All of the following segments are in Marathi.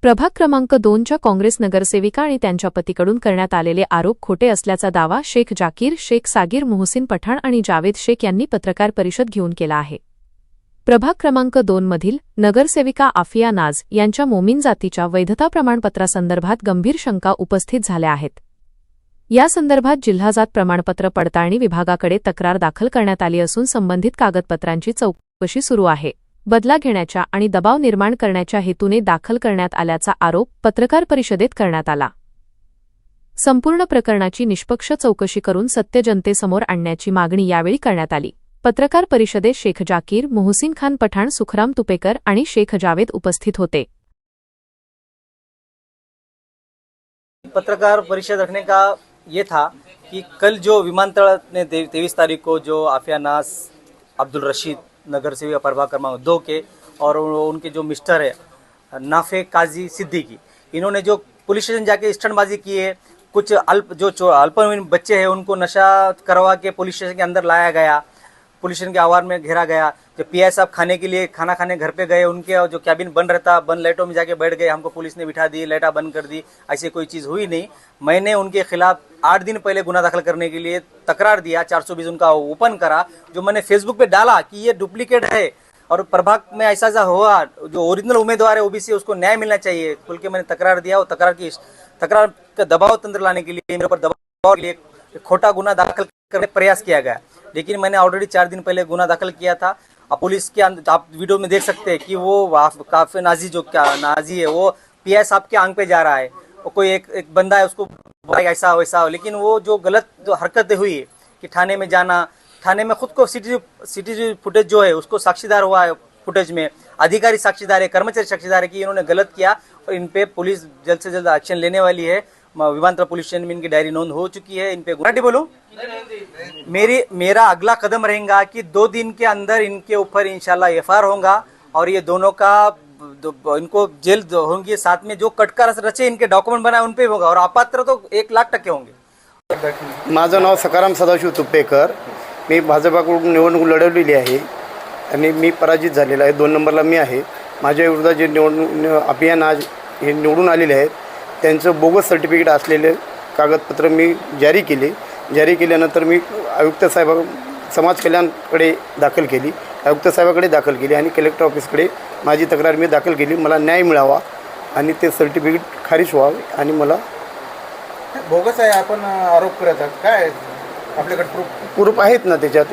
प्रभाग क्रमांक 2च्या काँग्रेस नगरसेविका आणि त्यांच्या पतीकडून करण्यात आलेले आरोप खोटे असल्याचा दावा शेख जाकीर, शेख सागीर, मोहसिन पठाण आणि जावेद शेख यांनी पत्रकार परिषद घेऊन केला आहे। प्रभाग क्रमांक 2मधील नगरसेविका आफिया नाज यांच्या मोमीन जातीच्या वैधता प्रमाणपत्रासंदर्भात गंभीर शंका उपस्थित झाल्या आहेत। या संदर्भात जिल्हा जात प्रमाणपत्र पडताळणी विभागाकडे तक्रार दाखल करण्यात आली असून संबंधित कागदपत्रांची चौकशी सुरू आहे। बदला घेण्याच्या आणि दबाव निर्माण करण्याच्या हेतूने दाखल करण्यात आल्याचा आरोप पत्रकार परिषदेत करण्यात आला। संपूर्ण प्रकरणाची निष्पक्ष चौकशी करून सत्य जनतेसमोर आणण्याची मागणी यावेळी करण्यात आली। पत्रकार परिषदेत शेख जाकीर, मोहसिन खान पठाण, सुखराम तुपेकर आणि शेख जावेद उपस्थित होते। पत्रकार परिषद रखने का ये था कि कल जो विमानतल ने 23 तारीख को जो आफिया नाज, अब्दुल रशीद नगर सेविका प्रभाग क्रमांक 2 के और उनके जो मिस्टर है नाफे काजी सिद्दीकी, इन्होंने जो पुलिस स्टेशन जाके स्टंटबाजी की है। कुछ अल्पवयीन बच्चे हैं उनको नशा करवा के पुलिस स्टेशन के अंदर लाया गया, पुलिस स्टेशन के आवार में घेरा गया। जो पीआई साहब खाने के लिए खाना खाने घर पे गए, उनके जो कैबिन बंद रहता, बंद लाइटों में जाके बैठ गए, हमको पुलिस ने बिठा दी, लाइटा बंद कर दी, ऐसी कोई चीज़ हुई नहीं। मैंने उनके खिलाफ 8 दिन पहले गुना दाखिल करने के लिए तकरार दिया, 420 उनका ओपन करा, जो मैंने फेसबुक पे डाला कि ये डुप्लीकेट है और प्रभाग में ऐसा हुआ, जो ओरिजिनल उम्मीदवार है ओबीसी उसको न्याय मिलना चाहिए बोल के मैंने तकरार दिया। और तकरार का दबाव तंत्र लाने के लिए मेरे ऊपर दबाव के लिए खोटा गुना दाखिल करने प्रयास किया गया। लेकिन मैंने ऑलरेडी 4 दिन पहले गुना दाखिल किया था। अब पुलिस के अंदर आप वीडियो में देख सकते हैं कि वो काफी नाजी जो क्या नाजी है वो पीआई साहब के आंग पे जा रहा है। और कोई एक बंदा है उसको ऐसा वैसा, लेकिन वो जो गलत जो हरकतें हुई है कि थाने में जाना, थाने में खुद को सीसीटीवी फुटेज जो है उसको साक्षीदार हुआ है, फुटेज में अधिकारी साक्षीदार है, कर्मचारी साक्षीदार है कि इन्होंने गलत किया और इन पे पुलिस जल्द से जल्द एक्शन लेने वाली है। विमानतल पुलिस स्टेशन में इनकी डायरी नोंद हो चुकी है। इन पे गुनाटी बोलूं, मेरा अगला कदम रहेगा कि 2 दिन के अंदर इनके ऊपर इंशाल्लाह एफआईआर होगा और ये दोनों का इनको जेल होंगी। साथ में जो कटकार रचे इनके डॉक्युमेंट बनाए उन पे होगा और अपात्र तो 1,00,000% होंगे। माझं नाव सकाराम सदाशिव तुपेकर, मी भाजपाकडून निवडणूक लढवलेली आहे आणि मी पराजित झालेला आहे। 2 नंबरला मी आहे। माझ्या विरोधात जे निवडणूक आफिया नाज हे निवडून आलेले आहेत त्यांचं बोगस सर्टिफिकेट असलेले कागदपत्र मी जारी केल्यानंतर मी आयुक्त साहेब समाज कल्याणकडे दाखल केली, आयुक्त साहेबाकडे दाखल केली आणि कलेक्टर ऑफिसकडे माझी तक्रार मी दाखल केली। मला न्याय मिळावा आणि ते सर्टिफिकेट खारिज व्हावे आणि मला बोगस आहे आपण आरोप करत आहात, काय आपल्याकडे प्रूफ आहेत ना त्याच्यात।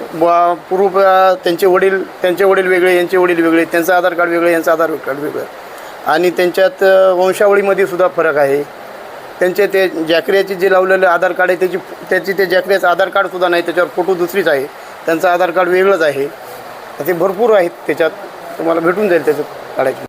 प्रूफ त्यांचे वडील वेगळे, यांचे वडील वेगळे, त्यांचं आधार कार्ड वेगळं, यांचं आधार कार्ड वेगळं आणि त्यांच्यात वंशावळीमध्ये सुद्धा फरक आहे। त्यांचे ते जॅकरियाचे जे लावलेलं आधार कार्ड आहे त्याची ते जॅकरियाचं आधार कार्डसुद्धा नाही, त्याच्यावर फोटो दुसरीच आहे, त्यांचं आधार कार्ड वेगळंच आहे। ते भरपूर आहेत त्याच्यात, तुम्हाला भेटून जाईल त्याचं काढायचं।